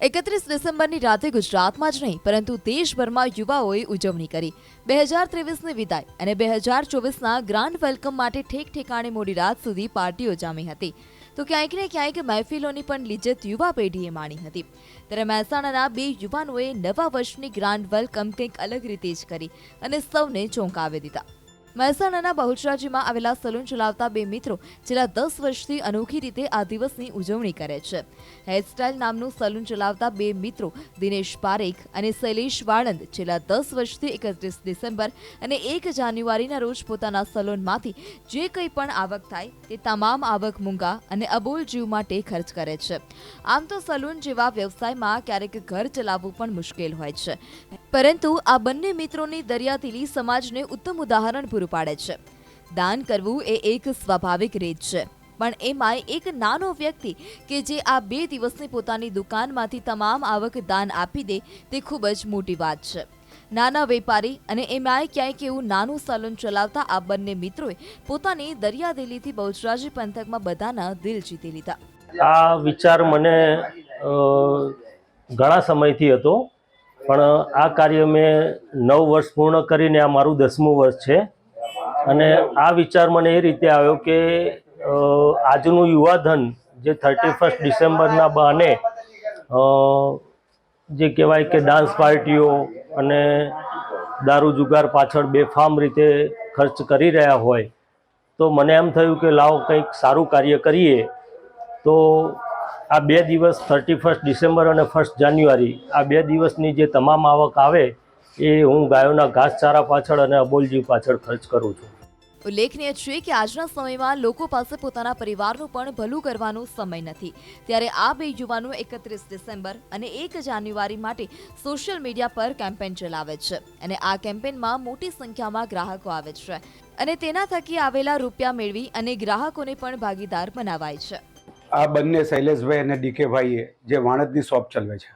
31 ડિસેમ્બરની રાતે ગુજરાતમાં જ નહીં પરંતુ દેશભરમાં યુવાઓએ ઉજવણી કરી 2023ની વિદાય અને 2024ના ગ્રાન્ડ વેલકમ માટે ઠેક ઠેકાણે મોડી રાત સુધી પાર્ટીઓ જામી હતી તો ક્યાંક ને ક્યાંક મહેફિલોની પણ લિજ્જત યુવા પેઢીએ માણી હતી ત્યારે મહેસાણાના બે યુવાનોએ નવા વર્ષની ગ્રાન્ડ વેલકમ કંઈક અલગ રીતે જ કરી અને સૌને ચોંકાવી દીધા। મહેસાણાના બહુચરાજીમાં આવેલા સલૂન ચલાવતા બે મિત્રો છેલ્લા 10 વર્ષથી અનોખી રીતે આ દિવસની ઉજવણી કરે છે। હેરસ્ટાઇલ નામનું સલૂન ચલાવતા બે મિત્રો દિનેશ પારેખ અને શૈલેષ વાળંદ છેલ્લા 10 વર્ષથી 31 ડિસેમ્બર અને 1 જાન્યુઆરીના રોજ પોતાના સલૂનમાંથી જે કંઈ પણ આવક થાય તે તમામ આવક મૂંગા અને અબોલ જીવ માટે ખર્ચ કરે છે। આમ તો સલૂન જેવા વ્યવસાયમાં ક્યારેક ઘર ચલાવવું પણ મુશ્કેલ હોય છે, પરંતુ આ બંને મિત્રોની દરિયાદિલી સમાજને ઉત્તમ ઉદાહરણ પૂરું પાડે છે। દાન કરવું એ એક સ્વાભાવિક રીત છે, પણ એમાંય એક નાનો વ્યક્તિ કે જે આ 2 દિવસની પોતાની દુકાનમાંથી તમામ આવક દાન આપી દે તે ખૂબ જ મોટી વાત છે। નાના વેપારી અને એમાંય ક્યાંક એવું નાનું સલૂન ચલાવતા આ બંને મિત્રોએ પોતાની દરિયાદિલીથી બહુચરાજી પંથકમાં બધાના દિલ જીતી લીધા। આ વિચાર મને ઘણા સમયથી હતો, પણ આ કાર્ય મેં 9 વર્ષ પૂર્ણ કરીને આ મારું 10મું વર્ષ છે અને આ વિચાર મને એ રીતે આવ્યો કે આજનું યુવાધન જે 31 ડિસેમ્બરના બહાને જે કહેવાય કે ડાન્સ પાર્ટીઓ અને દારૂ જુગાર પાછળ બેફામ રીતે ખર્ચ કરી રહ્યા હોય, તો મને એમ થયું કે લાવો કંઈક સારું કાર્ય કરીએ। તો આ 2 દિવસ 31 ડિસેમ્બર અને 1 જાન્યુઆરી આ 2 દિવસની જે તમામ આવક આવે એ હું ગાયોના ઘાસચારા પાછળ અને અબોલજીવ પાછળ ખર્ચ કરું છું। ઉલ્લેખનીય છે કે આજના સમયમાં લોકો પાસે પોતાના પરિવારનું પણ ભલું કરવાનો સમય નથી, ત્યારે આ બે યુવાનો 31 ડિસેમ્બર અને 1 જાન્યુઆરી માટે સોશિયલ મીડિયા પર કેમ્પેન ચલાવે છે અને આ કેમ્પેનમાં મોટી સંખ્યામાં ગ્રાહકો આવે છે અને તેના થકી આવેલા રૂપિયા મેળવી અને ગ્રાહકોને પણ ભાગીદાર બનાવાય છે। આ બંને શૈલેષભાઈ અને ડીકેભાઈએ જે વાણદની શોપ ચલાવે છે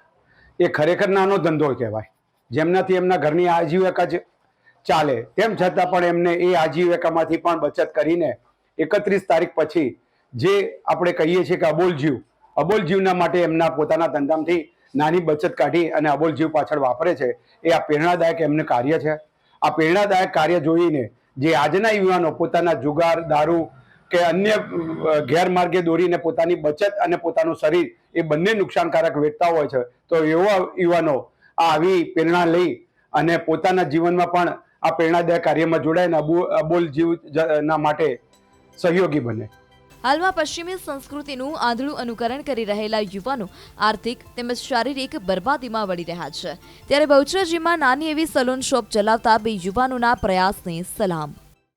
એ ખરેખર નાનો ધંધો કહેવાય, જેમનાથી એમના ઘરની આજીવિકા જ ચાલે, તેમ છતાં પણ એમને એ આજીવિકામાંથી પણ બચત કરીને 31 તારીખ પછી જે આપણે કહીએ છીએ કે અબોલ જીવના માટે એમના પોતાના ધંધામાંથી નાની બચત કાઢી અને અબોલ જીવ પાછળ વાપરે છે, એ આ પ્રેરણાદાયક એમનું કાર્ય છે। આ પ્રેરણાદાયક કાર્ય જોઈને જે આજના યુવાનો પોતાના જુગાર, દારૂ કે અન્ય ગેરમાર્ગે દોરીને પોતાની બચત અને પોતાનું શરીર એ બંને નુકસાનકારક વેચતા હોય છે, તો એવા યુવાનો આવી પ્રેરણા લઈ અને પોતાના જીવનમાં પણ આ પ્રેરણાદાયક કાર્યમાં જોડાઈને અબોલ જીવના માટે સહયોગી બને। હાલમાં પશ્ચિમી સંસ્કૃતિનું આંધળું અનુકરણ કરી રહેલા યુવાનો આર્થિક તેમજ શારીરિક બરબાદીમાં વળી રહ્યા છે, ત્યારે બહુચરાજીમાં નાની એવી સલૂન શોપ ચલાવતા બે યુવાનોના પ્રયાસને સલામ।